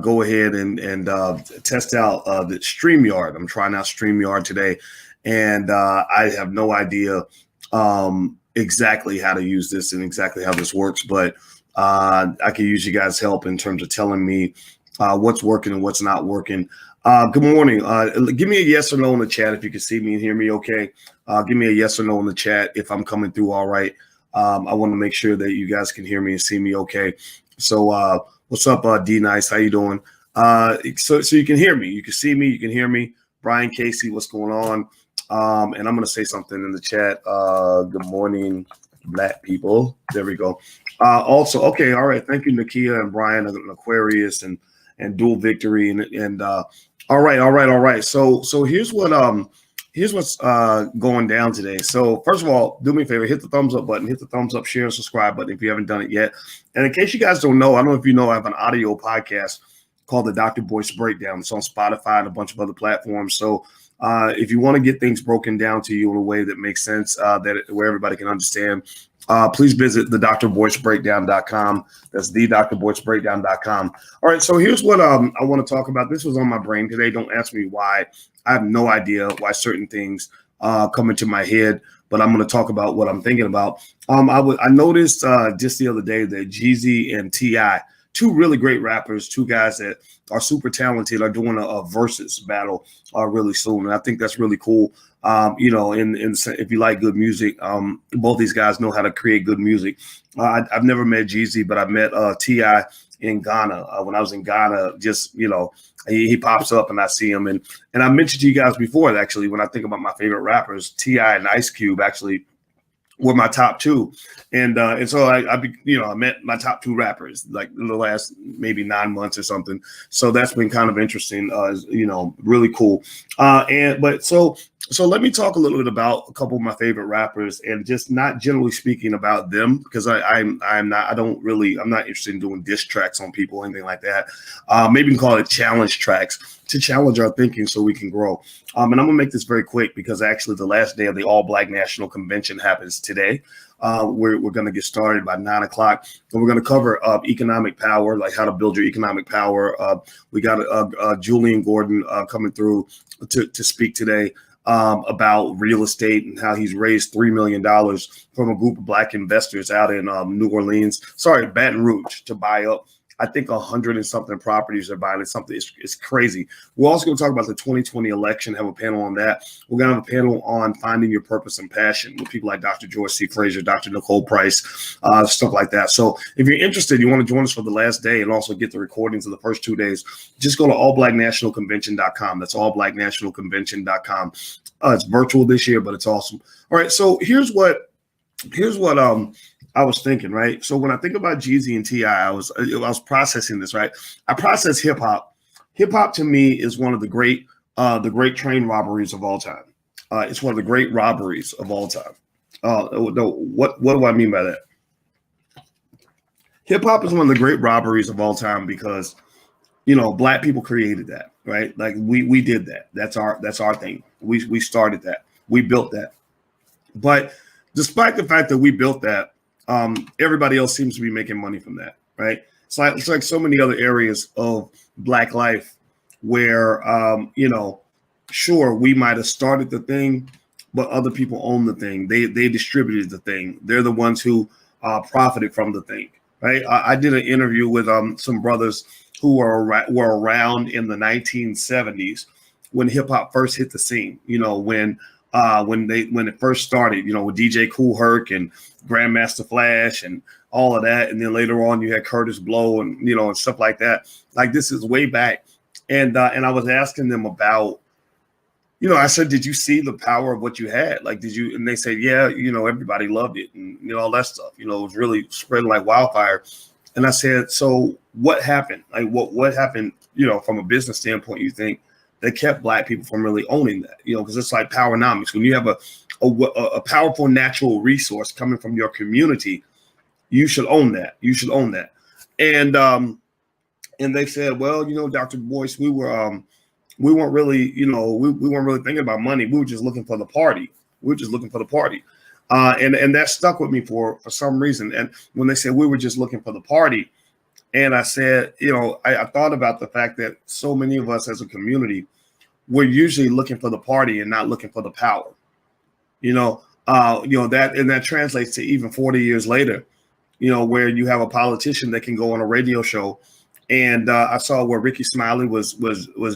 go ahead and test out the StreamYard. I'm trying out StreamYard today, and I have no idea exactly how to use this and exactly how this works, but I can use you guys' help in terms of telling me what's working and what's not working. Good morning. Give me a yes or no in the chat if you can see me and hear me okay. Give me a yes or no in the chat if I'm coming through all right. I want to make sure that you guys can hear me and see me okay. So what's up, D Nice? How you doing? So you can hear me. You can see me. You can hear me. Brian Casey, what's going on? And I'm going to say something in the chat. Good morning, Black people. There we go. Also, okay, all right. Thank you, Nakia and Brian and Aquarius and Dual Victory and all right. So here's what's going down today. So first of all, do me a favor, hit the thumbs up button, hit the thumbs up, share, and subscribe button if you haven't done it yet. And in case you guys don't know, I don't know if you know, I have an audio podcast called the Dr. Boyce Breakdown. It's on Spotify and a bunch of other platforms. So if you want to get things broken down to you in a way that makes sense, where everybody can understand, please visit thedrboycebreakdown.com. That's thedrboycebreakdown.com. All right, so here's what I want to talk about. This was on my brain today. Don't ask me why. I have no idea why certain things come into my head, but I'm going to talk about what I'm thinking about. I noticed just the other day that Jeezy and T.I., two really great rappers, two guys that are super talented, are doing a Verzuz battle really soon, and I think that's really cool. And if you like good music, both these guys know how to create good music. I've never met Jeezy, but I met T.I. in Ghana. When I was in Ghana, just, he pops up and I see him. And I mentioned to you guys before, actually, when I think about my favorite rappers, T.I. and Ice Cube actually were my top two. And so I met my top two rappers like in the last maybe 9 months or something. So that's been kind of interesting, really cool. So let me talk a little bit about a couple of my favorite rappers, and just not generally speaking about them, because I'm not interested in doing diss tracks on people or anything like that. Maybe we can call it challenge tracks to challenge our thinking so we can grow. And I'm gonna make this very quick because actually the last day of the All Black National Convention happens today. We're going to get started by 9 o'clock, and we're going to cover economic power, like how to build your economic power. We got Julian Gordon coming through to speak today about real estate and how he's raised $3 million from a group of Black investors out in Baton Rouge, to buy up, I think, 100 and something properties they're buying. It's crazy. We're also going to talk about the 2020 election, have a panel on that. We're going to have a panel on finding your purpose and passion with people like Dr. George C. Fraser, Dr. Nicole Price, stuff like that. So if you're interested, you want to join us for the last day and also get the recordings of the first 2 days, just go to allblacknationalconvention.com. That's allblacknationalconvention.com. It's virtual this year, but it's awesome. All right, so here's what I was thinking, right? So when I think about Jeezy and T.I., I was processing this, right? I process hip hop. Hip hop to me is one of the great train robberies of all time. It's one of the great robberies of all time. What do I mean by that? Hip hop is one of the great robberies of all time because, Black people created that, right? Like we did that. That's our thing. We started that. We built that. But despite the fact that we built that, everybody else seems to be making money from that, right? It's like so many other areas of Black life where, sure, we might have started the thing, but other people own the thing. They distributed the thing. They're the ones who profited from the thing, right? I did an interview with some brothers who were around in the 1970s when hip hop first hit the scene. When it first started, with DJ Kool Herc and Grandmaster Flash and all of that, and then later on you had Curtis Blow and and stuff like that. Like, this is way back, and I was asking them about, I said, did you see the power of what you had? Like, did you? And they said, yeah, everybody loved it, and all that stuff. It was really spreading like wildfire. And I said, so what happened? Like, what happened? From a business standpoint, you think that kept Black people from really owning that? Because it's like Powernomics. When you have a powerful natural resource coming from your community, you should own that. You should own that. And they said, well, Dr. Boyce, we weren't really, we weren't really thinking about money. We were just looking for the party. And that stuck with me for some reason. And when they said we were just looking for the party, And I said, I thought about the fact that so many of us as a community, we're usually looking for the party and not looking for the power. That translates to even 40 years later, where you have a politician that can go on a radio show. And I saw where Ricky Smiley was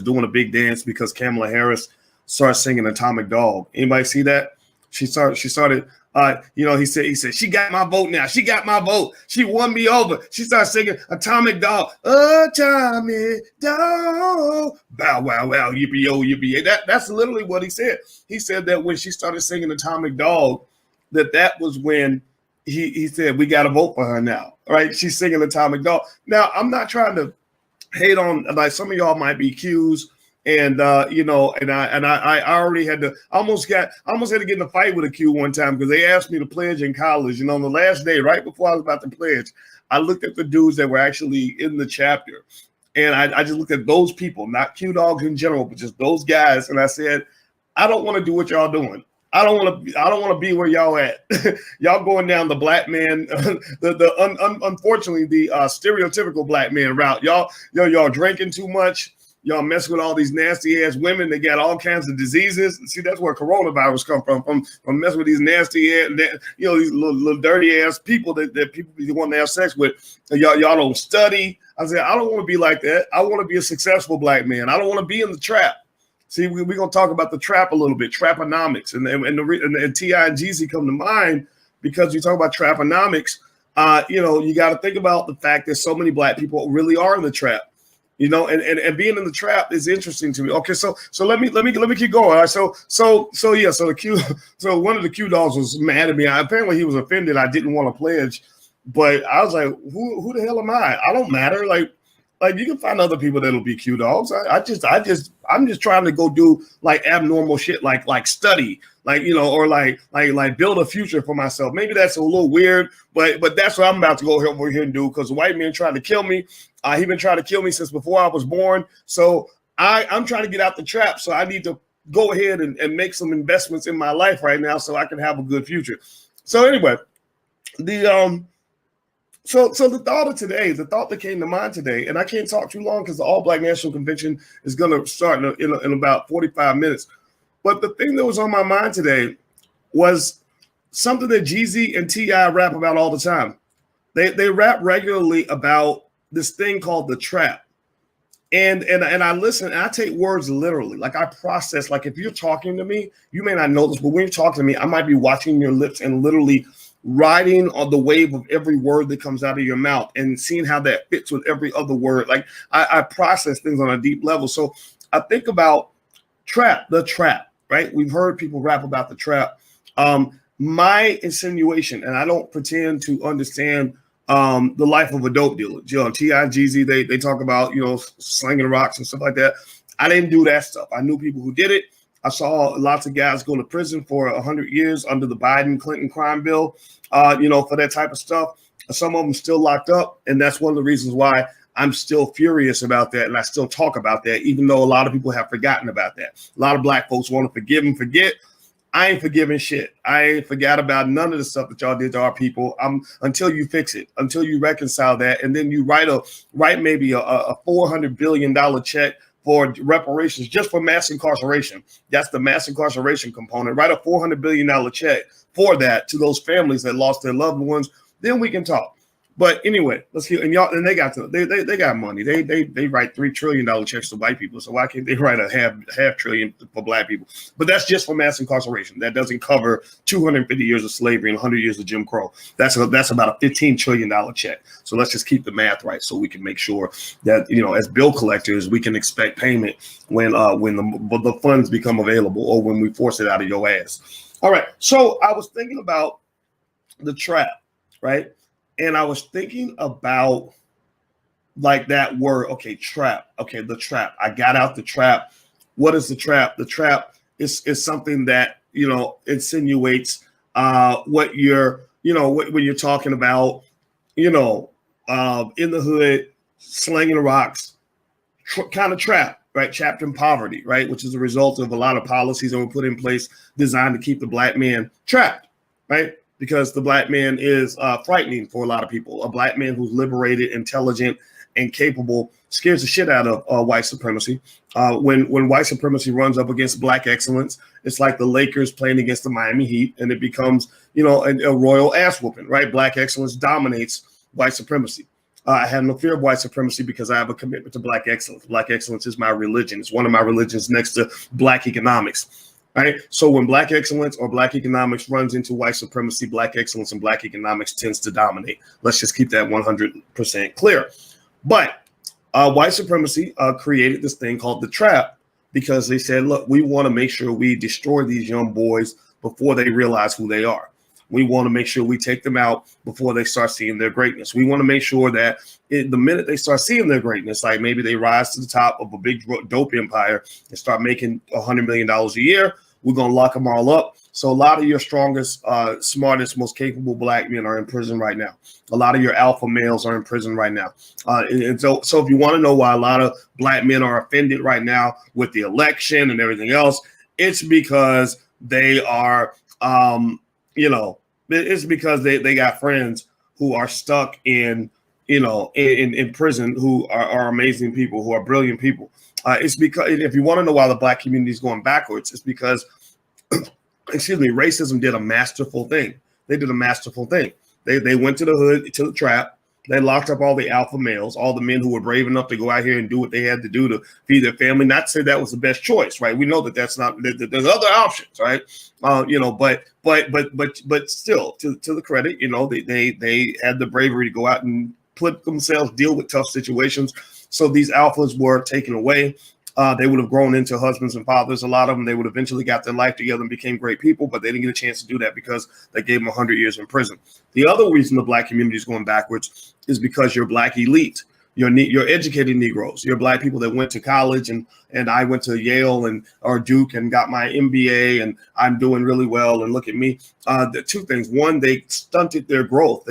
doing a big dance because Kamala Harris started singing Atomic Dog. Anybody see that? She started, he said, she got my vote now. She got my vote. She won me over. She started singing Atomic Dog. Atomic Dog. Bow, wow, wow, yippee-yo, yippee. That's literally what he said. He said that when she started singing Atomic Dog, that was when he said, we got to vote for her now, right? She's singing Atomic Dog. Now, I'm not trying to hate on, like, some of y'all might be Qs. And I already had to almost had to get in a fight with a Q one time because they asked me to pledge in college. On the last day, right before I was about to pledge, I looked at the dudes that were actually in the chapter, and I just looked at those people, not Q dogs in general, but just those guys, and I said, I don't want to do what y'all doing. I don't want to be where y'all at. Y'all going down the black man, unfortunately the stereotypical black man route. Y'all drinking too much. Y'all mess with all these nasty ass women that got all kinds of diseases. See, that's where coronavirus come from messing with these nasty ass, these little dirty ass people that people want to have sex with. Y'all don't study. I said, I don't want to be like that. I want to be a successful black man. I don't want to be in the trap. See, we're going to talk about the trap a little bit, Trapanomics, and T.I. and Jeezy come to mind because you talk about Trapanomics. You got to think about the fact that so many black people really are in the trap. And being in the trap is interesting to me. Okay, so let me keep going. All right, so the Q, so one of the Q dogs was mad at me. Apparently he was offended. I didn't want to pledge, but I was like, who the hell am I? I don't matter. Like you can find other people that'll be Q dogs. I'm just trying to go do like abnormal shit, like study, or like build a future for myself. Maybe that's a little weird, but that's what I'm about to go over here and do because the white man tried to kill me. He been trying to kill me since before I was born. So I'm trying to get out the trap. So I need to go ahead and make some investments in my life right now so I can have a good future. So anyway, So the thought of today, the thought that came to mind today, and I can't talk too long because the All Black National Convention is going to start in about 45 minutes. But the thing that was on my mind today was something that Jeezy and T.I. rap about all the time. They rap regularly about this thing called the trap. And I listen and I take words literally. Like I process, like if you're talking to me, you may not know this, but when you're talking to me, I might be watching your lips and literally riding on the wave of every word that comes out of your mouth and seeing how that fits with every other word. Like I process things on a deep level. So I think about the trap, right? We've heard people rap about the trap. My insinuation, and I don't pretend to understand the life of a dope dealer. T.I. and Jeezy, they talk about, slinging rocks and stuff like that. I didn't do that stuff. I knew people who did it. I saw lots of guys go to prison for 100 years under the Biden-Clinton crime bill, for that type of stuff. Some of them still locked up, and that's one of the reasons why I'm still furious about that, and I still talk about that, even though a lot of people have forgotten about that. A lot of black folks want to forgive and forget. I ain't forgiving shit. I ain't forgot about none of the stuff that y'all did to our people. Until you fix it, until you reconcile that, and then you write maybe a $400 billion check for reparations just for mass incarceration. That's the mass incarceration component. Write a $400 billion check for that to those families that lost their loved ones. Then we can talk. But anyway, let's hear. And they got money. They write $3 trillion checks to white people. So why can't they write a half trillion for black people? But that's just for mass incarceration. That doesn't cover 250 years of slavery and 100 years of Jim Crow. That's about a $15 trillion check. So let's just keep the math right, so we can make sure that as bill collectors we can expect payment when the funds become available or when we force it out of your ass. All right. So I was thinking about the trap, right? And I was thinking about like that word, okay, trap. Okay, the trap. I got out the trap. What is the trap? The trap is something that, insinuates what you're, when you're talking about, in the hood, slinging rocks, kind of trap, right? Trapped in poverty, right? Which is a result of a lot of policies that were put in place designed to keep the black man trapped, right? because the black man is frightening for a lot of people. A black man who's liberated, intelligent, and capable scares the shit out of white supremacy. When white supremacy runs up against black excellence, it's like the Lakers playing against the Miami Heat, and it becomes, a royal ass whooping, right? Black excellence dominates white supremacy. I have no fear of white supremacy because I have a commitment to black excellence. Black excellence is my religion. It's one of my religions next to black economics. Right. So when black excellence or black economics runs into white supremacy, black excellence and black economics tends to dominate. Let's just keep that 100% clear. But white supremacy created this thing called the trap because they said, look, we want to make sure we destroy these young boys before they realize who they are. We want to make sure we take them out before they start seeing their greatness. We want to make sure that the minute they start seeing their greatness, like maybe they rise to the top of a big dope empire and start making $100 million a year, we're going to lock them all up. So a lot of your strongest, smartest, most capable black men are in prison right now. A lot of your alpha males are in prison right now. And so if you want to know why a lot of black men are offended right now with the election and everything else, it's because they are, it's because they got friends who are stuck in prison, who are amazing people, who are brilliant people. It's because if you want to know why the black community is going backwards, it's because, racism did a masterful thing. They did a masterful thing. They went to the hood, to the trap. They locked up all the alpha males, all the men who were brave enough to go out here and do what they had to do to feed their family. Not to say that was the best choice, right? We know that that's not. That there's other options, right? But still, to the credit, they had the bravery to go out and deal with tough situations. So these alphas were taken away. They would have grown into husbands and fathers. A lot of them, they would eventually got their life together and became great people, but they didn't get a chance to do that because they gave them 100 years in prison. The other reason the black community is going backwards is because you're black elite. You're educated Negroes. You're black people that went to college, and I went to Yale or Duke and got my MBA, and I'm doing really well. And look at me. The two things. One, they stunted their growth.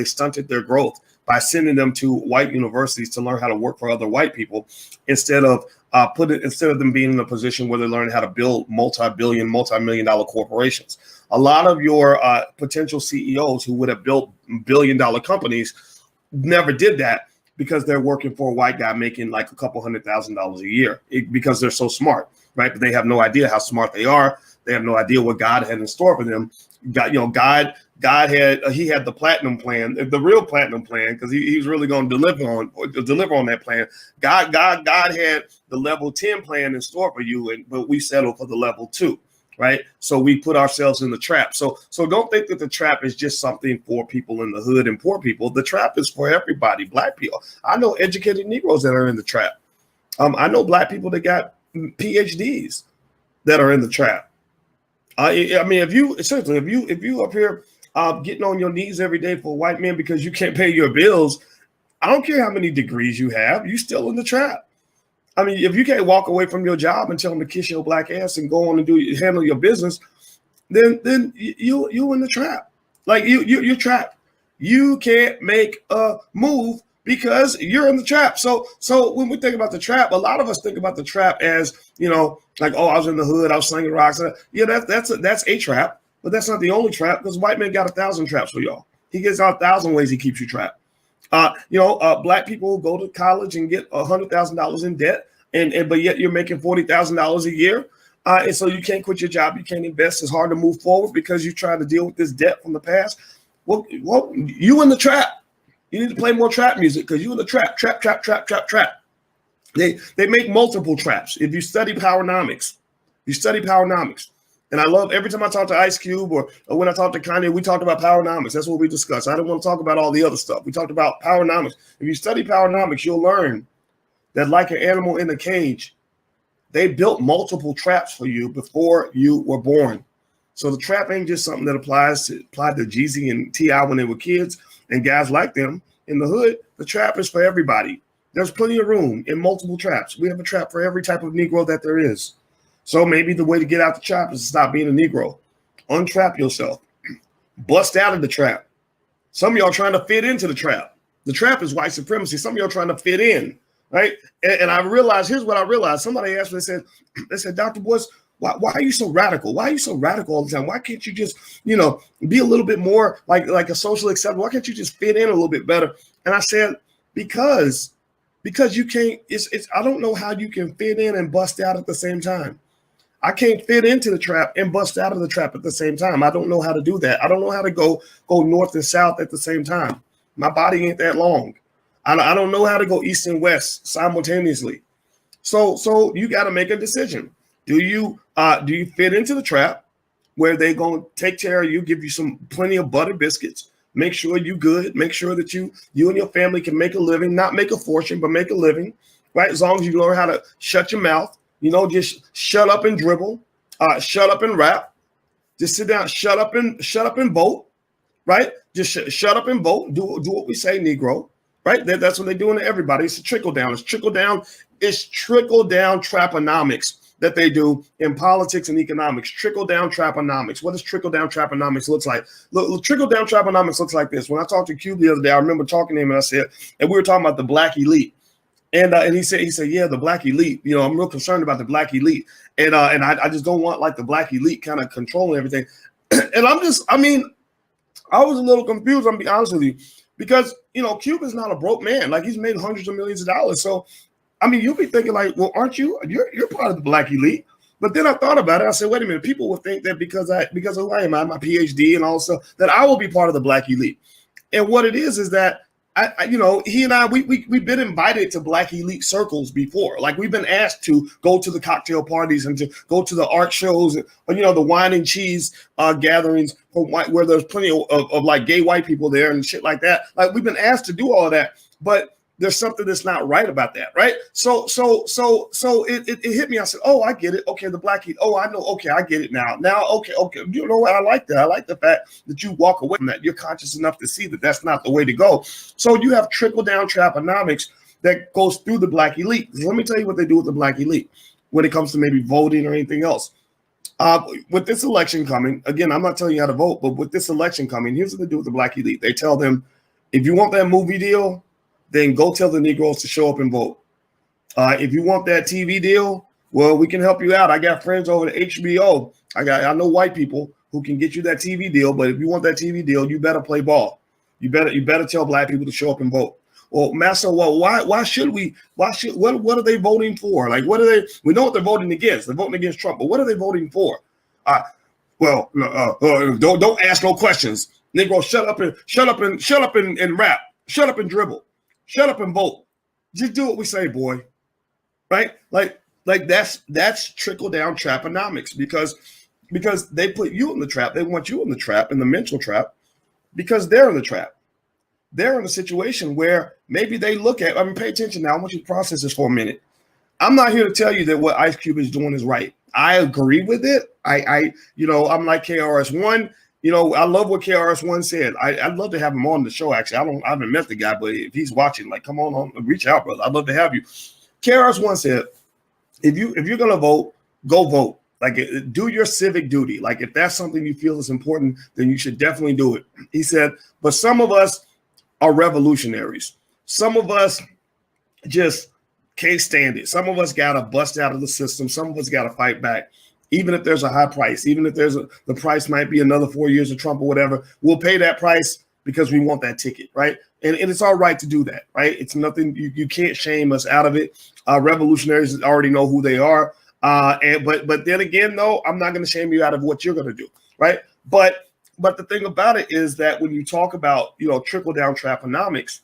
By sending them to white universities to learn how to work for other white people instead of them being in a position where they learn how to build multi-million-dollar corporations. A lot of your potential CEOs who would have built billion-dollar companies never did that because they're working for a white guy making like a couple $100,000 a year because they're so smart, right? But they have no idea how smart they are. They have no idea what God had in store for them. God had the platinum plan, the real platinum plan, because he was really going to deliver on that plan. God had the level 10 plan in store for you, but we settled for the level 2, right? So we put ourselves in the trap. So don't think that the trap is just something for people in the hood and poor people. The trap is for everybody, black people. I know educated Negroes that are in the trap. I know black people that got PhDs that are in the trap. If you up here getting on your knees every day for white men because you can't pay your bills, I don't care how many degrees you have, you still in the trap. I mean, if you can't walk away from your job and tell them to kiss your black ass and go on and handle your business, then you in the trap. Like you're trapped. You can't make a move because you're in the trap. So when we think about the trap, a lot of us think about the trap as, like, oh, I was in the hood, I was slinging rocks. Yeah, that's a trap, but that's not the only trap because white man got 1,000 traps for y'all. He gets out 1,000 ways he keeps you trapped. Black people go to college and get $100,000 in debt, but yet you're making $40,000 a year. And so you can't quit your job. You can't invest. It's hard to move forward because you try to deal with this debt from the past. Well, you in the trap. You need to play more trap music because you in the trap. Trap. They make multiple traps. If you study Powernomics, and I love every time I talk to Ice Cube or when I talk to Kanye, we talked about Powernomics. That's what we discussed. I don't want to talk about all the other stuff. We talked about Powernomics. If you study Powernomics, you'll learn that like an animal in a cage, they built multiple traps for you before you were born. So the trap ain't just something that applied to Jeezy and T.I. when they were kids and guys like them in the hood. The trap is for everybody. There's plenty of room in multiple traps. We have a trap for every type of Negro that there is. So maybe the way to get out the trap is to stop being a Negro. Untrap yourself. Bust out of the trap. Some of y'all trying to fit into the trap. The trap is white supremacy. Some of y'all trying to fit in, right? And I realized, here's what I realized. Somebody asked me, they said, Dr. Boyce, why are you so radical? Why are you so radical all the time? Why can't you just, be a little bit more like a socially acceptable? Why can't you just fit in a little bit better? And I said, because you can't, it's I don't know how you can fit in and bust out at the same time. I can't fit into the trap and bust out of the trap at the same time. I don't know how to do that. I don't know how to go north and south at the same time. My body ain't that long. I don't know how to go east and west simultaneously. So you got to make a decision. Do you fit into the trap where they gonna take care of you, give you plenty of butter biscuits, make sure you good, make sure that you and your family can make a living, not make a fortune, but make a living, right? As long as you learn how to shut your mouth, just shut up and dribble, shut up and rap, just sit down, shut up and vote, right? Just shut up and vote. Do what we say, Negro, right? That's what they're doing to everybody. It's a trickle down. It's trickle down trapponomics that they do in politics and economics. Trickle down trapponomics. What does trickle down trapponomics looks like? Look, trickle down trapponomics looks like this. When I talked to Cube the other day, I remember talking to him and I said, and we were talking about the black elite. And he said, yeah, the black elite. I'm real concerned about the black elite, and I just don't want like the black elite kind of controlling everything. And I was a little confused. I'm gonna be honest with you, because Cube is not a broke man. Like, he's made hundreds of millions of dollars. So, you'll be thinking like, well, aren't you? You're part of the black elite. But then I thought about it. I said, wait a minute. People will think that because of who I am, I have my PhD and all stuff, that I will be part of the black elite. And what it is that he and I, we've been invited to black elite circles before. Like, we've been asked to go to the cocktail parties and to go to the art shows, or, the wine and cheese gatherings where there's plenty of like gay white people there and shit like that. Like, we've been asked to do all of that, but there's something that's not right about that, right? So it hit me. I said, oh, I get it. Okay, the black elite. Oh, I know. Okay, I get it now. Okay. You know what? I like that. I like the fact that you walk away from that. You're conscious enough to see that that's not the way to go. So you have trickle-down trapponomics that goes through the black elite. Let me tell you what they do with the black elite when it comes to maybe voting or anything else. With this election coming, again, I'm not telling you how to vote, but with this election coming, here's what they do with the black elite. They tell them, if you want that movie deal, then go tell the Negroes to show up and vote. If you want that TV deal, well, we can help you out. I got friends over at HBO. I know white people who can get you that TV deal. But if you want that TV deal, you better play ball. You better tell black people to show up and vote. Well, Master, why should we? What are they voting for? Like, what are they? We know what they're voting against. They're voting against Trump. But what are they voting for? Don't ask no questions. Negro, shut up and rap. Shut up and dribble. Shut up and vote. Just do what we say, boy. Right? Like that's trickle down trapponomics because they put you in the trap. They want you in the trap, in the mental trap, because they're in the trap. They're in a situation where maybe they look at, pay attention now. I want you to process this for a minute. I'm not here to tell you that what Ice Cube is doing is right. I agree with it. I'm like KRS-One. I love what KRS-One said. I'd love to have him on the show. Actually, I haven't met the guy, but if he's watching, like, come on, reach out, brother. I'd love to have you. KRS-One said, if you're gonna vote, go vote. Like, do your civic duty. Like, if that's something you feel is important, then you should definitely do it. He said, but some of us are revolutionaries. Some of us just can't stand it. Some of us gotta bust out of the system. Some of us gotta fight back. Even if there's a high price, even if the price might be another 4 years of Trump or whatever, we'll pay that price because we want that ticket, right? And it's all right to do that, right? It's nothing, you can't shame us out of it. Revolutionaries already know who they are. But then again, though, I'm not going to shame you out of what you're going to do, right? But the thing about it is that when you talk about, trickle down trapponomics,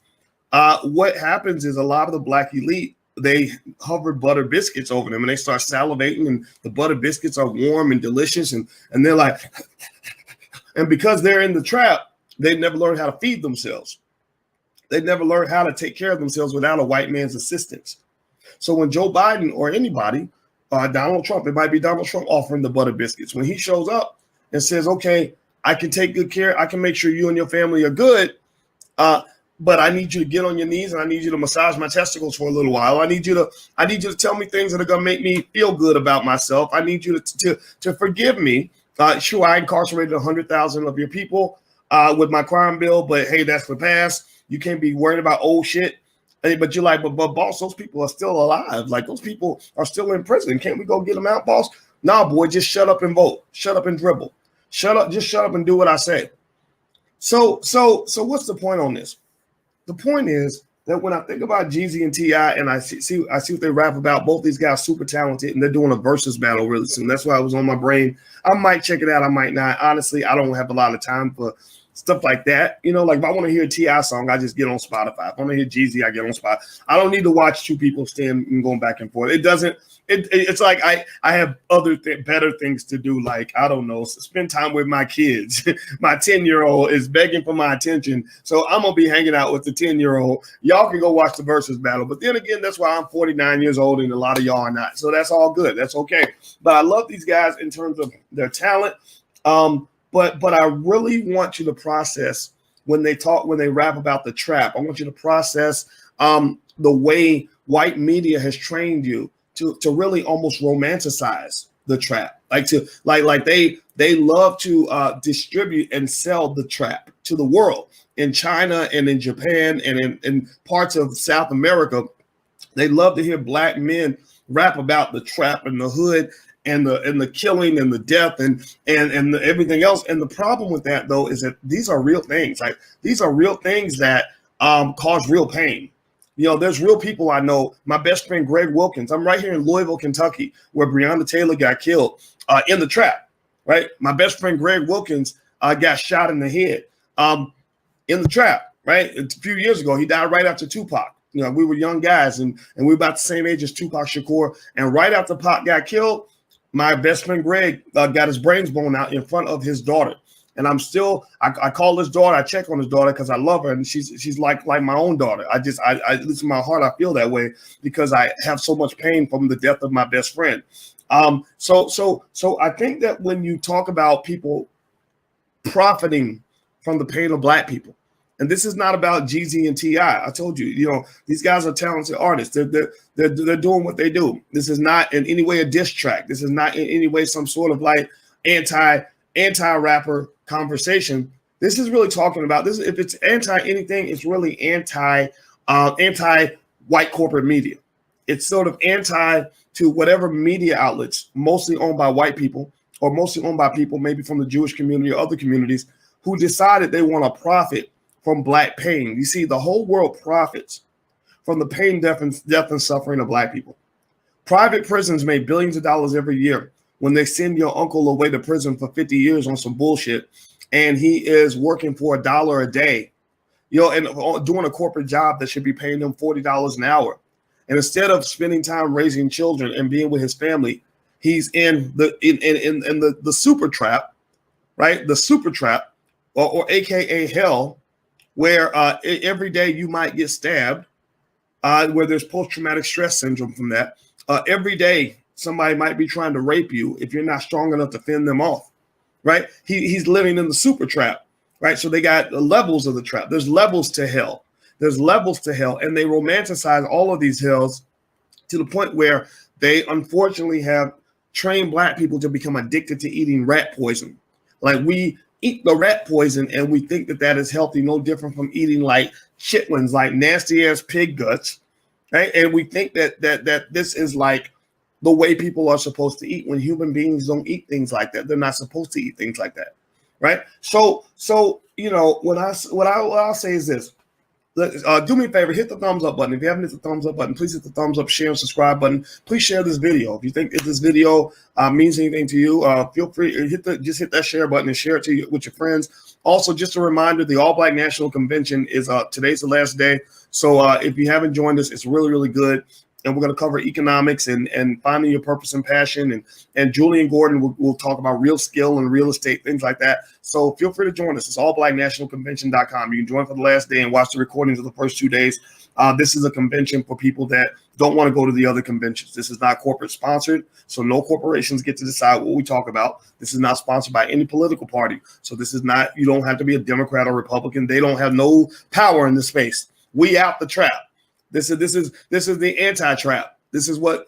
what happens is a lot of the black elite, they hover butter biscuits over them and they start salivating, and the butter biscuits are warm and delicious, and they're like, and because they're in the trap, they've never learned how to feed themselves. They've never learned how to take care of themselves without a white man's assistance. So when Joe Biden or anybody, Donald Trump, it might be Donald Trump offering the butter biscuits, when he shows up and says, okay, I can take good care, I can make sure you and your family are good, but I need you to get on your knees and I need you to massage my testicles for a little while. I need you to tell me things that are going to make me feel good about myself. I need you to forgive me. Sure, I incarcerated 100,000 of your people with my crime bill, but hey, that's the past. You can't be worried about old shit. But you're like, but boss, those people are still alive. Like, those people are still in prison. Can't we go get them out, boss? Nah, boy, just shut up and vote. Shut up and dribble. Shut up, just shut up and do what I say. So what's the point on this? The point is that when I think about Jeezy and T.I. and I see what they rap about, both these guys super talented, and they're doing a versus battle really soon. That's why it was on my brain. I might check it out. I might not. Honestly, I don't have a lot of time for stuff like that. You know, like if I want to hear a T.I. song, I just get on Spotify. If I want to hear Jeezy, I get on Spotify. I don't need to watch two people stand and going back and forth. It doesn't. It's like I have other better things to do. Like, I don't know, spend time with my kids. My 10-year-old is begging for my attention, so I'm gonna be hanging out with the 10-year-old. Y'all can go watch the versus battle. But then again, that's why I'm 49 years old and a lot of y'all are not. So that's all good. That's okay. But I love these guys in terms of their talent. But I really want you to process when they rap about the trap. I want you to process the way white media has trained you to really almost romanticize the trap, like they love to distribute and sell the trap to the world. In China and in Japan and in parts of South America, they love to hear black men rap about the trap and the hood and the killing and the death and everything else. And the problem with that, though, is that these are real things. Like, these are real things that cause real pain. You know, there's real people I know. My best friend, Greg Wilkins. I'm right here in Louisville, Kentucky, where Breonna Taylor got killed in the trap, right? My best friend, Greg Wilkins, got shot in the head in the trap, right? A few years ago. He died right after Tupac. You know, we were young guys, and we were about the same age as Tupac Shakur. And right after Pac got killed, my best friend, Greg, got his brains blown out in front of his daughter. And I'm still, I call his daughter, I check on his daughter because I love her, and she's like my own daughter. I at least in my heart, I feel that way because I have so much pain from the death of my best friend. So I think that when you talk about people profiting from the pain of black people, and this is not about Jeezy and T.I. I told you, you know, these guys are talented artists. They're doing what they do. This is not in any way a diss track. This is not in any way some sort of like anti-rapper conversation. This is really talking about this. If it's anti anything, it's really anti white corporate media. It's sort of anti to whatever media outlets, mostly owned by white people or mostly owned by people maybe from the Jewish community or other communities who decided they want to profit from black pain. You see, the whole world profits from the pain, death, and suffering of black people. Private prisons make billions of dollars every year when they send your uncle away to prison for 50 years on some bullshit, and he is working for $1 a day, you know, and doing a corporate job that should be paying him $40 an hour. And instead of spending time raising children and being with his family, he's in the super trap, right? The super trap, or AKA hell, where every day you might get stabbed, where there's post-traumatic stress syndrome from that. Every day somebody might be trying to rape you if you're not strong enough to fend them off, right? He's living in the super trap, right? So they got the levels of the trap. There's levels to hell. There's levels to hell, and they romanticize all of these hells to the point where they unfortunately have trained black people to become addicted to eating rat poison. Like, we eat the rat poison and we think that is healthy, no different from eating like chitlins, like nasty ass pig guts, right? And we think that this is like the way people are supposed to eat, when human beings don't eat things like that. They're not supposed to eat things like that, right? So you know, what I'll say is this. Do me a favor, hit the thumbs up button. If you haven't hit the thumbs up button, please hit the thumbs up, share, and subscribe button. Please share this video. If you think that this video means anything to you, feel free to hit that share button and share it with your friends. Also, just a reminder, the All Black National Convention is today's the last day. So if you haven't joined us, it's really, really good. And we're going to cover economics and finding your purpose and passion. And Julian Gordon will talk about real skill and real estate, things like that. So feel free to join us. It's allblacknationalconvention.com. You can join for the last day and watch the recordings of the first 2 days. This is a convention for people that don't want to go to the other conventions. This is not corporate sponsored, so no corporations get to decide what we talk about. This is not sponsored by any political party. So this is not, you don't have to be a Democrat or Republican. They don't have no power in this space. We out the trap. This is the anti-trap. This is what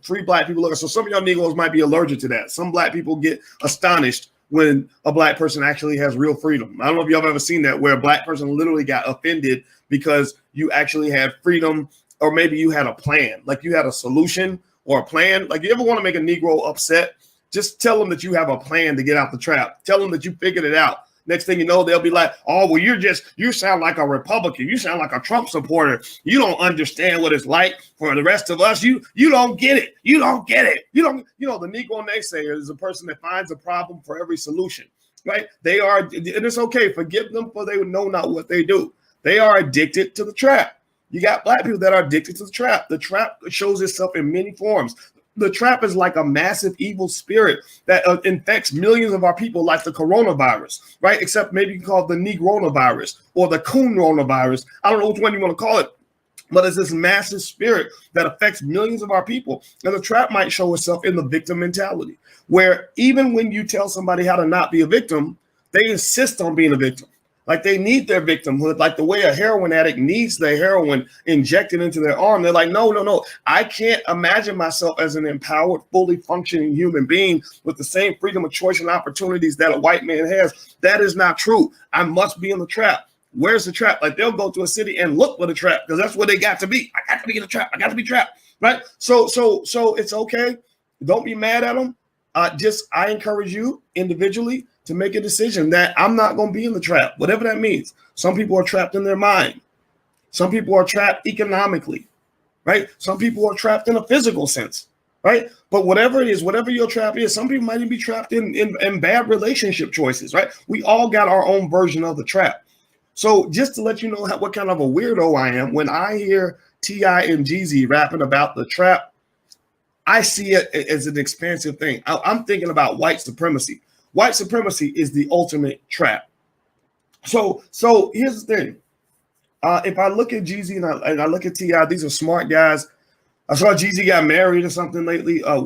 free black people look at. So some of y'all Negroes might be allergic to that. Some black people get astonished when a black person actually has real freedom. I don't know if y'all have ever seen that, where a black person literally got offended because you actually had freedom, or maybe you had a plan, like you had a solution or a plan. Like, you ever want to make a Negro upset Just tell them that you have a plan to get out the trap. Tell them that you figured it out. Next thing you know, they'll be like, oh, well, you sound like a Republican. You sound like a Trump supporter. You don't understand what it's like for the rest of us. You don't get it. You don't get it. The Negro naysayer is a person that finds a problem for every solution, right? They are, and it's okay. Forgive them, for they know not what they do. They are addicted to the trap. You got black people that are addicted to the trap. The trap shows itself in many forms. The trap is like a massive evil spirit that infects millions of our people, like the coronavirus, right? Except maybe you can call it the Negronavirus or the Coronavirus. I don't know which one you want to call it, but it's this massive spirit that affects millions of our people. And the trap might show itself in the victim mentality, where even when you tell somebody how to not be a victim, they insist on being a victim. Like they need their victimhood, like the way a heroin addict needs their heroin injected into their arm. They're like, no. I can't imagine myself as an empowered, fully functioning human being with the same freedom of choice and opportunities that a white man has. That is not true. I must be in the trap. Where's the trap? Like they'll go to a city and look for the trap because that's where they got to be. I got to be in the trap. I got to be trapped, right? So it's okay. Don't be mad at them. I encourage you individually to make a decision that I'm not going to be in the trap, whatever that means. Some people are trapped in their mind. Some people are trapped economically, right? Some people are trapped in a physical sense, right? But whatever it is, whatever your trap is, some people might even be trapped in bad relationship choices, right? We all got our own version of the trap. So just to let you know what kind of a weirdo I am, when I hear T.I. and Jeezy rapping about the trap, I see it as an expansive thing. I'm thinking about white supremacy. White supremacy is the ultimate trap. So here's the thing. If I look at Jeezy and I look at T.I., these are smart guys. I saw Jeezy got married or something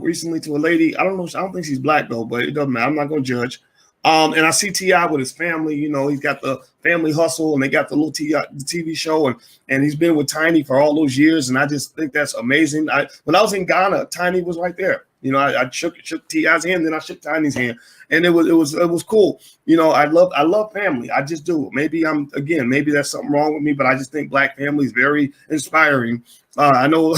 recently to a lady. I don't think she's black though, but it doesn't matter. I'm not going to judge. And I see T.I. with his family. He's got the Family Hustle, and they got the little TV show, and he's been with Tiny for all those years. And I just think that's amazing. When I was in Ghana, Tiny was right there. I shook T.I.'s hand, then I shook Tiny's hand, and it was cool. I love family. I just do. Maybe that's something wrong with me, but I just think black family is very inspiring. I know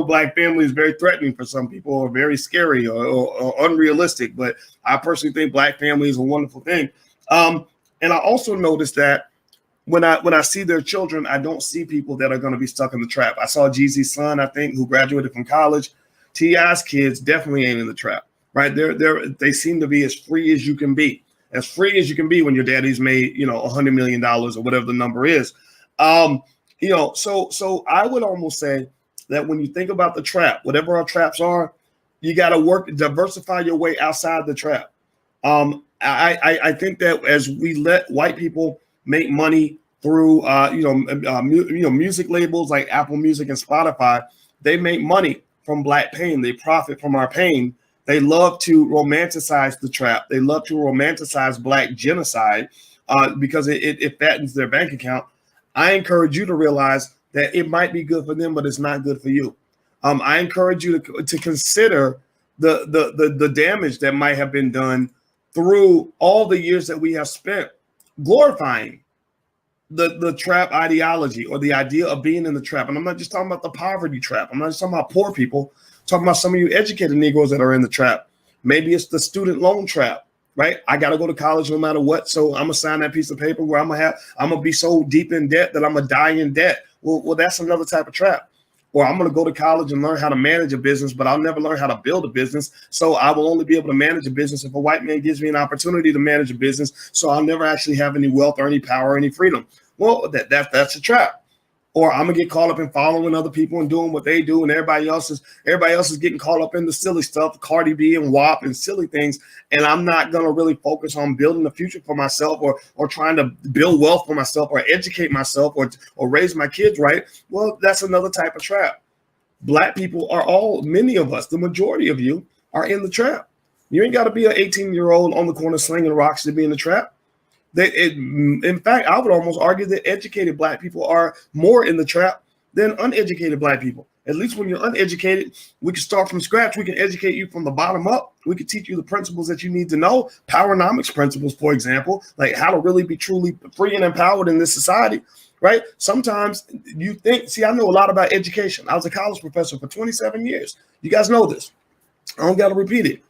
black family is very threatening for some people, or very scary or unrealistic, but I personally think black family is a wonderful thing. And I also noticed that when I see their children, I don't see people that are going to be stuck in the trap. I saw Jeezy's son, I think, who graduated from college. T.I.'s kids definitely ain't in the trap, right? They seem to be as free as you can be when your daddy's made, $100 million or whatever the number is. So I would almost say that when you think about the trap, whatever our traps are, you got to diversify your way outside the trap. I think that as we let white people make money through, music labels like Apple Music and Spotify, they make money from black pain. They profit from our pain. They love to romanticize the trap. They love to romanticize black genocide because it fattens their bank account. I encourage you to realize that it might be good for them, but it's not good for you. I encourage you to consider the damage that might have been done through all the years that we have spent glorifying the trap ideology or the idea of being in the trap. And I'm not just talking about the poverty trap. I'm not just talking about poor people. I'm talking about some of you educated Negroes that are in the trap. Maybe it's the student loan trap, right? I got to go to college no matter what. So I'm going to sign that piece of paper where I'm going to be so deep in debt that I'm going to die in debt. Well, that's another type of trap. Or I'm going to go to college and learn how to manage a business, but I'll never learn how to build a business. So I will only be able to manage a business if a white man gives me an opportunity to manage a business. So I'll never actually have any wealth or any power or any freedom. Well, that's a trap. Or I'm gonna get caught up in following other people and doing what they do, and everybody else is getting caught up in the silly stuff, Cardi B and WAP and silly things, and I'm not gonna really focus on building a future for myself or trying to build wealth for myself or educate myself or raise my kids right. Well, that's another type of trap. Black people many of us, the majority of you, are in the trap. You ain't got to be an 18-year-old on the corner slinging rocks to be in the trap. In fact, I would almost argue that educated black people are more in the trap than uneducated black people. At least when you're uneducated, we can start from scratch. We can educate you from the bottom up. We can teach you the principles that you need to know. Powernomics principles, for example, like how to really be truly free and empowered in this society, right? Sometimes you think, I know a lot about education. I was a college professor for 27 years. You guys know this. I don't got to repeat it.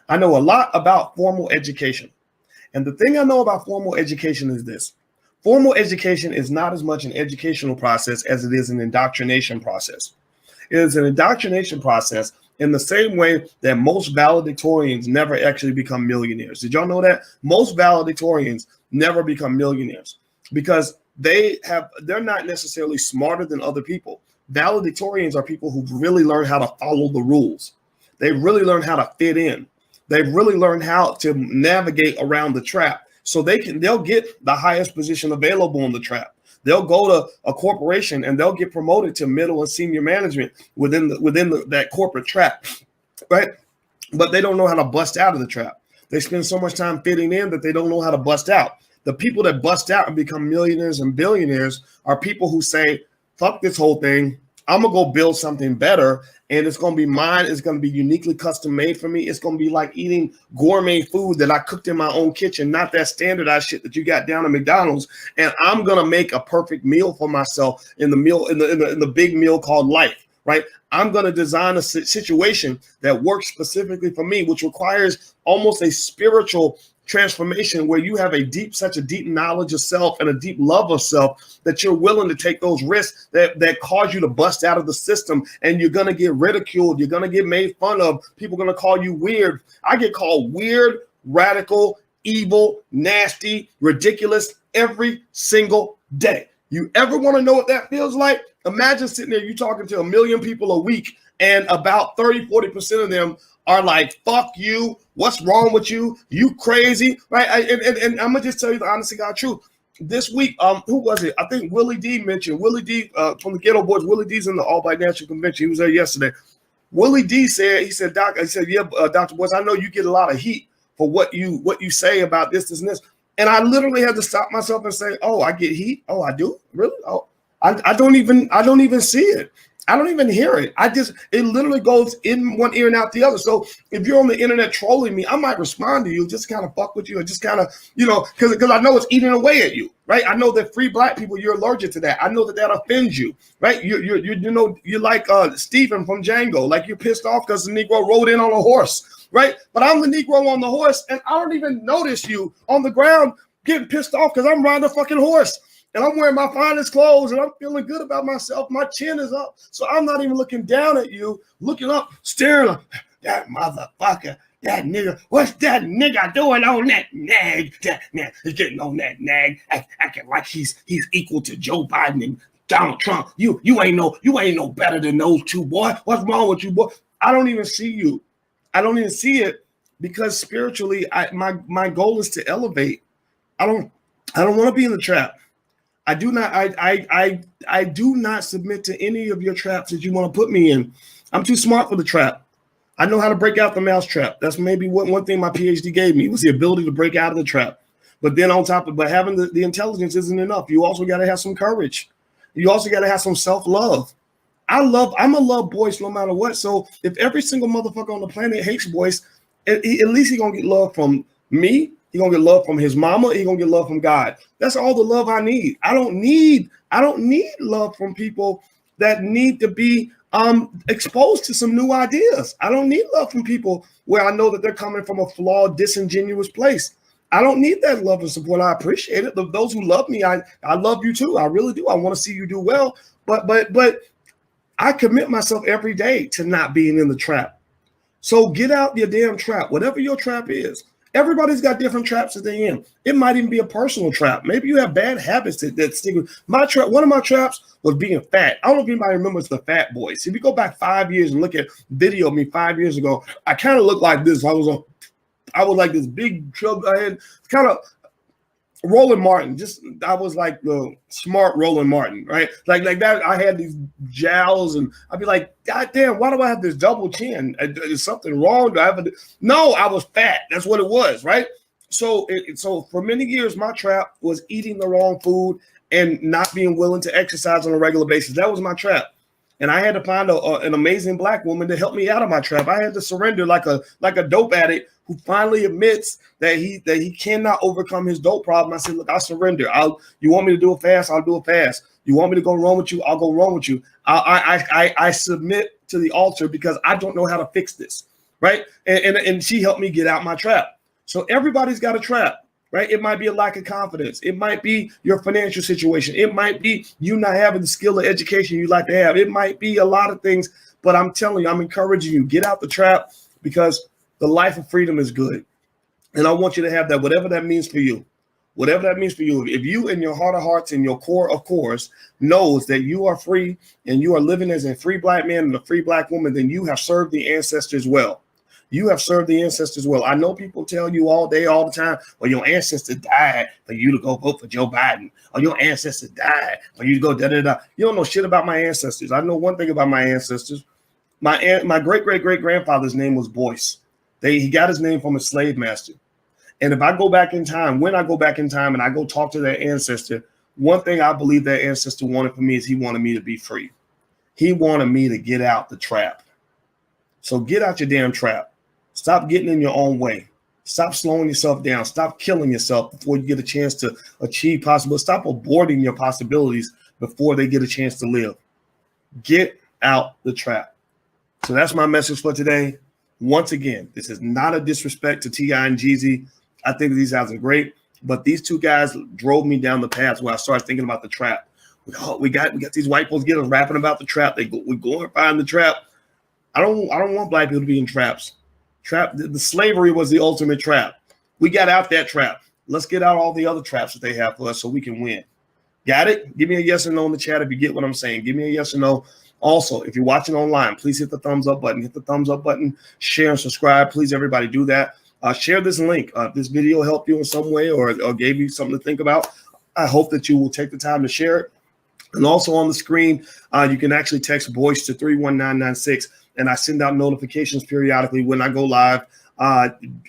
I know a lot about formal education. And the thing I know about formal education is this. Formal education is not as much an educational process as it is an indoctrination process. It is an indoctrination process in the same way that most valedictorians never actually become millionaires. Did y'all know that? Most valedictorians never become millionaires because they're not necessarily smarter than other people. Valedictorians are people who really learn how to follow the rules. They really learn how to fit in. They've really learned how to navigate around the trap. So they'll get the highest position available in the trap. They'll go to a corporation and they'll get promoted to middle and senior management within that corporate trap, right? But they don't know how to bust out of the trap. They spend so much time fitting in that they don't know how to bust out. The people that bust out and become millionaires and billionaires are people who say, fuck this whole thing. I'm going to go build something better, and it's going to be mine. It's going to be uniquely custom made for me. It's going to be like eating gourmet food that I cooked in my own kitchen, not that standardized shit that you got down at McDonald's. And I'm going to make a perfect meal for myself in the big meal called life, right? I'm going to design a situation that works specifically for me, which requires almost a spiritual transformation where you have such a deep knowledge of self and a deep love of self that you're willing to take those risks that cause you to bust out of the system, and you're going to get ridiculed. You're going to get made fun of. People are going to call you weird. I get called weird, radical, evil, nasty, ridiculous every single day. You ever want to know what that feels like? Imagine sitting there, you talking to 1 million people a week, and about 30-40% of them are like, fuck you, what's wrong with you, you crazy, right? And I'm gonna just tell you the honest to God truth. This week, who was it? I think Willie D mentioned, Willie D from the Ghetto Boys. Willie D's in the All Black National Convention. He was there yesterday. Willie D said, Doc, yeah, Dr. Boys, I know you get a lot of heat for what you say about this, and this. And I literally had to stop myself and say, oh, I get heat? Oh, I do? Really? Oh, I don't even see it. I don't even hear it. It literally goes in one ear and out the other. So if you're on the internet trolling me, I might respond to you, just kind of fuck with you, and just kind of, because I know it's eating away at you, right? I know that free black people, you're allergic to that. I know that offends you, right? You're like Stephen from Django, like you're pissed off because the Negro rode in on a horse, right? But I'm the Negro on the horse, and I don't even notice you on the ground getting pissed off because I'm riding a fucking horse. And I'm wearing my finest clothes, and I'm feeling good about myself. My chin is up. So I'm not even looking down at you, looking up, staring like, that motherfucker, that nigga, what's that nigga doing on that nag? That nag, he's getting on that nag, acting like he's equal to Joe Biden and Donald Trump. You ain't no better than those two, boy. What's wrong with you, boy? I don't even see you. I don't even see it because spiritually, my goal is to elevate. I don't want to be in the trap. I do not submit to any of your traps that you want to put me in. I'm too smart for the trap. I know how to break out the mouse trap. That's maybe one thing my PhD gave me, was the ability to break out of the trap. But then on top of having the intelligence isn't enough. You also got to have some courage. You also got to have some self-love. I'm a love voice no matter what. So if every single motherfucker on the planet hates voice, at least he's gonna get love from me. He's gonna get love from his mama. He's gonna get love from God. That's all the love I need. I don't need love from people that need to be exposed to some new ideas. I don't need love from people where I know that they're coming from a flawed, disingenuous place. I don't need that love and support. I appreciate it. Those who love me, I love you too. I really do. I want to see you do well. But I commit myself every day to not being in the trap. So get out your damn trap, whatever your trap is. Everybody's got different traps that they're in. It might even be a personal trap. Maybe you have bad habits that stick with my trap. One of my traps was being fat. I don't know if anybody remembers the Fat Boys. If you go back 5 years and look at video of me 5 years ago, I kind of looked like this. I was like this big chub. I had kind of Roland Martin. I was like the smart Roland Martin, right? Like that. I had these jowls, and I'd be like, God damn, why do I have this double chin? Is something wrong? No, I was fat. That's what it was, right? So for many years, my trap was eating the wrong food and not being willing to exercise on a regular basis. That was my trap. And I had to find an amazing black woman to help me out of my trap. I had to surrender like a dope addict who finally admits that he cannot overcome his dope problem. I said, look, I surrender. You want me to do a fast? I'll do a fast. You want me to go wrong with you? I'll go wrong with you. I submit to the altar because I don't know how to fix this. right? And she helped me get out my trap. So everybody's got a trap, right? It might be a lack of confidence. It might be your financial situation. It might be you not having the skill or education you like to have. It might be a lot of things, but I'm telling you, I'm encouraging you, get out the trap, because the life of freedom is good. And I want you to have that, whatever that means for you. Whatever that means for you. If you in your heart of hearts, in your core of cores, knows that you are free and you are living as a free black man and a free black woman, then you have served the ancestors well. You have served the ancestors well. I know people tell you all day, all the time, well, your ancestor died for you to go vote for Joe Biden, or your ancestor died for you to go da-da-da. You don't know shit about my ancestors. I know one thing about my ancestors. My great-great-great-grandfather's name was Boyce. He got his name from a slave master. And if I go back in time, when I go back in time and I go talk to that ancestor, one thing I believe that ancestor wanted for me is he wanted me to be free. He wanted me to get out the trap. So get out your damn trap. Stop getting in your own way. Stop slowing yourself down. Stop killing yourself before you get a chance to achieve possible. Stop aborting your possibilities before they get a chance to live. Get out the trap. So that's my message for today. Once again, this is not a disrespect to T.I. and Jeezy. I think these guys are great, but these two guys drove me down the path where I started thinking about the trap. We got these white folks getting rapping about the trap. We glorifying the trap. I don't want black people to be in traps. The slavery was the ultimate trap. We got out that trap. Let's get out all the other traps that they have for us so we can win. Got it? Give me a yes or no in the chat if you get what I'm saying. Give me a yes or no. Also, if you're watching online, please hit the thumbs up button. Hit the thumbs up button. Share and subscribe. Please, everybody, do that. Share this link. If this video helped you in some way or gave you something to think about, I hope that you will take the time to share it. And also on the screen, you can actually text Voice to 31996, and I send out notifications periodically when I go live.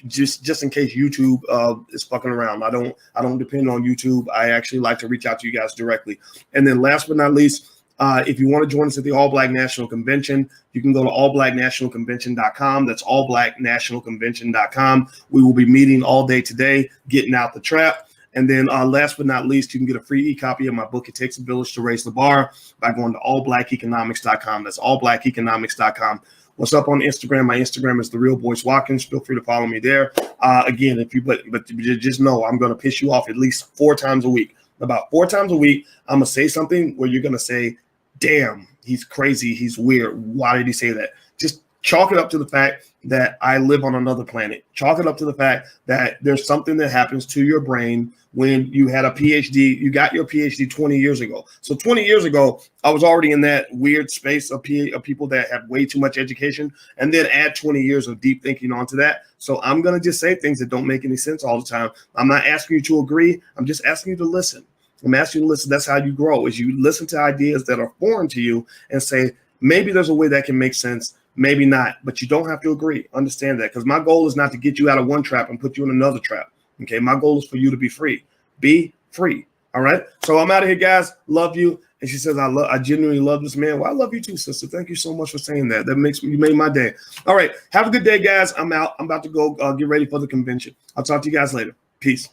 Just in case YouTube is fucking around. I don't depend on YouTube. I actually like to reach out to you guys directly. And then last but not least, if you want to join us at the All Black National Convention, you can go to allblacknationalconvention.com. That's allblacknationalconvention.com. We will be meeting all day today, getting out the trap. And then last but not least, you can get a free e-copy of my book, It Takes a Village to Raise the Bar, by going to allblackeconomics.com. That's allblackeconomics.com. What's up on Instagram? My Instagram is The Real Boyce Watkins. Feel free to follow me there. Again, but just know I'm going to piss you off at least 4 times a week. About 4 times a week, I'm going to say something where you're going to say, damn, he's crazy, he's weird. Why did he say that? Just chalk it up to the fact that I live on another planet. Chalk it up to the fact that there's something that happens to your brain when you had a PhD. You got your PhD 20 years ago. So 20 years ago, I was already in that weird space of people that have way too much education, and then add 20 years of deep thinking onto that. So I'm going to just say things that don't make any sense all the time. I'm not asking you to agree. I'm just asking you to listen. I'm asking you to listen. That's how you grow, is you listen to ideas that are foreign to you and say, maybe there's a way that can make sense, maybe not, but you don't have to agree. Understand that, because my goal is not to get you out of one trap and put you in another trap. Okay, my goal is for you to be free. Be free. All right. So I'm out of here, guys. Love you. And she says, I genuinely love this man. Well, I love you too, sister. Thank you so much for saying that. You made my day. All right. Have a good day, guys. I'm out. I'm about to go get ready for the convention. I'll talk to you guys later. Peace.